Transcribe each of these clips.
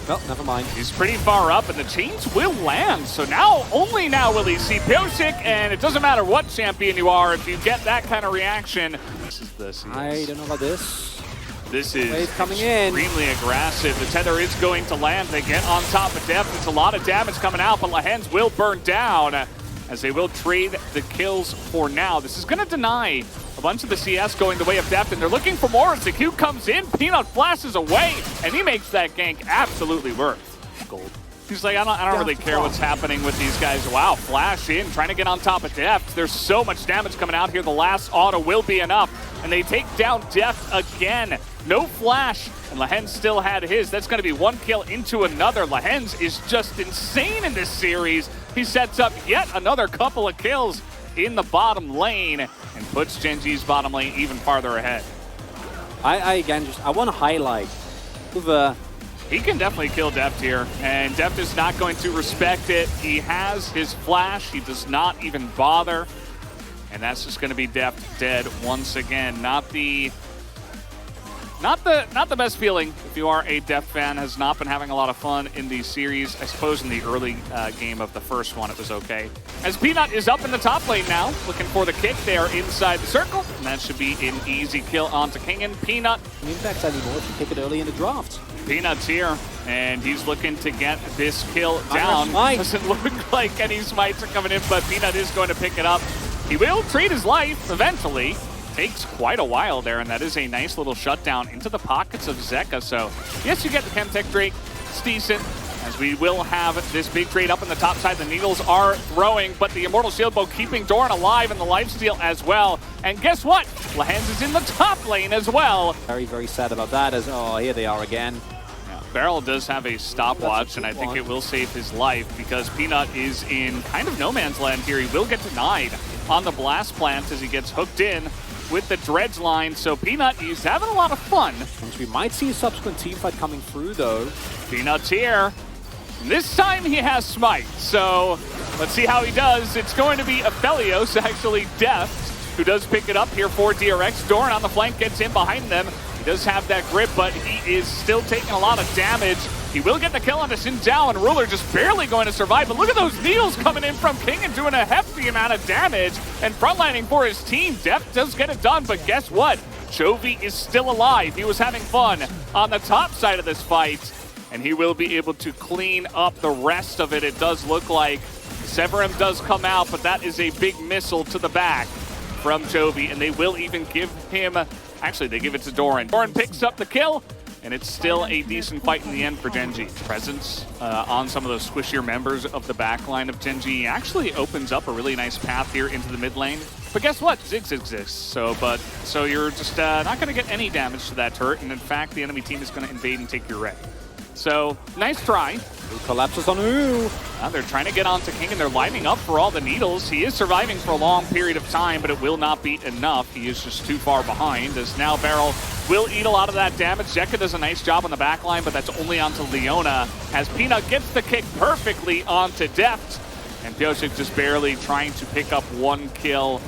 Well, never mind. He's pretty far up, and the chains will land. So now, only now will he see Pyosik, and it doesn't matter what champion you are, if you get that kind of reaction. This is the CS. I don't know about this. This is coming in. Extremely aggressive. The tether is going to land. They get on top of Deft. It's a lot of damage coming out, but Lahens will burn down as they will trade the kills for now. This is going to deny a bunch of the CS going the way of Deft, and they're looking for more as the Q comes in. Peanut flashes away, and he makes that gank absolutely worth gold. He's like, I don't really care what's happening with these guys. Wow, flash in, trying to get on top of Deft. There's so much damage coming out here. The last auto will be enough, and they take down Deft again. No flash, and Lahens still had his. That's going to be one kill into another. Lahens is just insane in this series. He sets up yet another couple of kills in the bottom lane and puts Gen G's bottom lane even farther ahead. I want to highlight the... He can definitely kill Deft here, and Deft is not going to respect it. He has his flash. He does not even bother, and that's just going to be Deft dead once again. Not the best feeling if you are a Deft fan. Has not been having a lot of fun in these series. I suppose in the early game of the first one it was okay. As Peanut is up in the top lane now, looking for the kick. They are inside the circle, and that should be an easy kill onto Kingen. Peanut. Impact anymore if you pick it early in the draft. Peanut's here, and he's looking to get this kill down. Doesn't look like any smites are coming in, but Peanut is going to pick it up. He will trade his life eventually. Takes quite a while there, and that is a nice little shutdown into the pockets of Zeka. So, yes, you get the Chemtech Drake. It's decent, as we will have this big trade up in the top side. The Needles are throwing, but the Immortal Shield Bow keeping Doran alive in the lifesteal as well. And guess what? Lahens is in the top lane as well. Very, very sad about that, as, oh, here they are again. Beryl does have a stopwatch, and I think it will save his life because Peanut is in kind of no man's land here. He will get denied on the blast plant as he gets hooked in with the dredge line. So Peanut, he's having a lot of fun. We might see a subsequent teamfight coming through, though. Peanut's here. This time he has Smite, so let's see how he does. It's going to be Aphelios, actually Deft, who does pick it up here for DRX. Doran on the flank gets in behind them. Does have that grip, but he is still taking a lot of damage. He will get the kill on the Xin Zhao, and Ruler just barely going to survive. But look at those needles coming in from King and doing a hefty amount of damage. And frontlining for his team. Deft does get it done, but guess what? Chovy is still alive. He was having fun on the top side of this fight, and he will be able to clean up the rest of it. It does look like Severum does come out, but that is a big missile to the back from Chovy, and they will even give him... Actually, they give it to Doran. Doran picks up the kill, and it's still a decent fight in the end for Gen G. Presence on some of those squishier members of the backline of Gen G actually opens up a really nice path here into the mid lane. But guess what? Ziggs exists. So you're just not going to get any damage to that turret, and in fact, the enemy team is going to invade and take your red. So, nice try. Who collapses on who? They're trying to get onto King, and they're lining up for all the needles. He is surviving for a long period of time, but it will not be enough. He is just too far behind, as now Beryl will eat a lot of that damage. Zeka does a nice job on the back line, but that's only onto Leona, as Peanut gets the kick perfectly onto Deft, and Pyosik just barely trying to pick up one kill,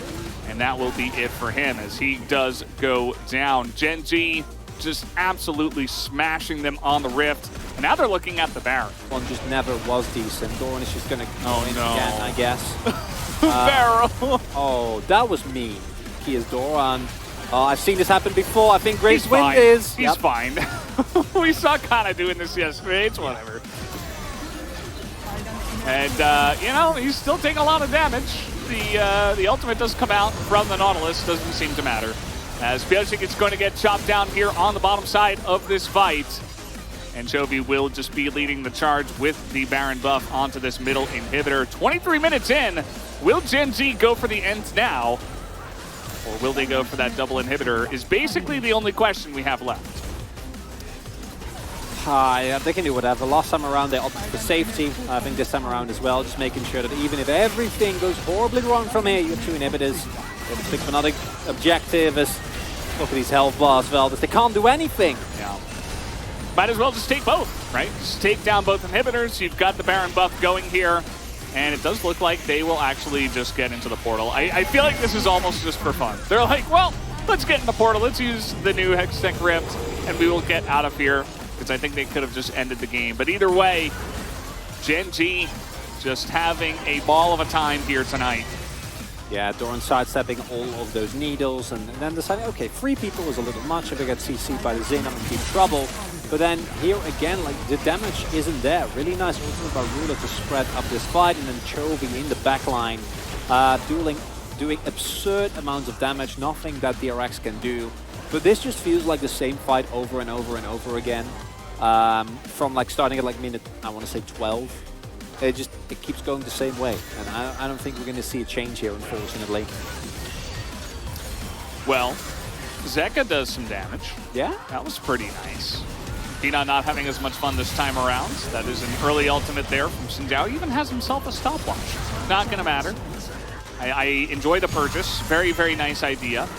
and that will be it for him, as he does go down. Gen G just absolutely smashing them on the Rift. And now they're looking at the Baron. One just never was decent. Doran is just going to go in again, I guess. Barrel. Oh, that was mean. Here's Doran. Oh, I've seen this happen before. I think Grace Wind is. He's fine. We saw Kana doing this yesterday. It's whatever. And, you know, he's still taking a lot of damage. The ultimate does come out from the Nautilus. Doesn't seem to matter. As Pyosik is going to get chopped down here on the bottom side of this fight. And Chovy will just be leading the charge with the Baron buff onto this middle inhibitor. 23 minutes in. Will Gen G go for the end now? Or will they go for that double inhibitor is basically the only question we have left. Yeah, they can do whatever. Last time around they opted for safety. I think this time around as well, just making sure that even if everything goes horribly wrong from here, you have two inhibitors. They have to pick another objective. As look at these health bars, Veldis. They can't do anything. Yeah. Might as well just take both, right? Just take down both inhibitors. You've got the Baron buff going here. And it does look like they will actually just get into the portal. I feel like this is almost just for fun. They're like, well, let's get in the portal. Let's use the new Hextech Rift, and we will get out of here. because I think they could have just ended the game. But either way, Gen G just having a ball of a time here tonight. Yeah, Doran sidestepping all of those needles and then deciding, okay, 3 people is a little much. If I get CC'd by the Zen, I'm in deep trouble. But then here again, like, the damage isn't there. Really nice ultimate by Ruler to spread up this fight, and then Chovy in the backline, doing absurd amounts of damage, nothing that DRX can do. But this just feels like the same fight over and over and over again. From like starting at like minute, I want to say 12. It keeps going the same way, and I don't think we're going to see a change here, unfortunately. Well, Zeka does some damage. Yeah? That was pretty nice. Peanut not having as much fun this time around. That is an early ultimate there from Sinjiao. Even has himself a stopwatch. Not going to matter. I enjoy the purchase. Very, very nice idea.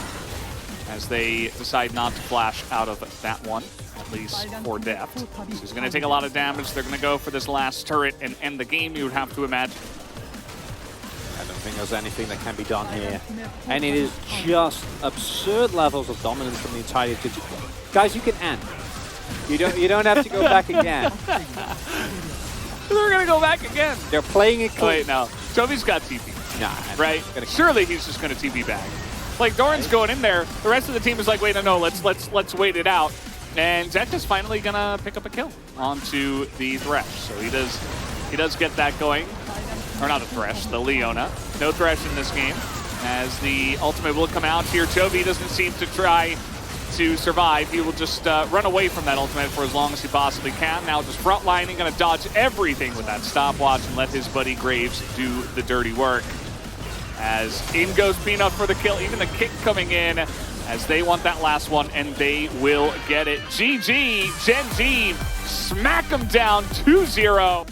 As they decide not to flash out of that one, at least for depth. So he's going to take a lot of damage. They're going to go for this last turret and end the game, you would have to imagine. I don't think there's anything that can be done here. And it is just absurd levels of dominance from the entirety. Guys, you can end. You don't have to go back again. They're going to go back again. They're playing it clean. Wait, no. Chovy's got TP. Nah, right? Surely he's just going to TP back. Like, Doran's going in there. The rest of the team is like, wait, no, let's wait it out. And Zeka's finally gonna pick up a kill onto the Thresh. So he does get that going. Or not a Thresh, the Leona. No Thresh in this game. As the ultimate will come out here. Chovy doesn't seem to try to survive. He will just run away from that ultimate for as long as he possibly can. Now just frontlining, gonna dodge everything with that stopwatch and let his buddy Graves do the dirty work. As in goes Peanut for the kill, even the kick coming in as they want that last one, and they will get it. GG, Gen G, smack them down 2-0.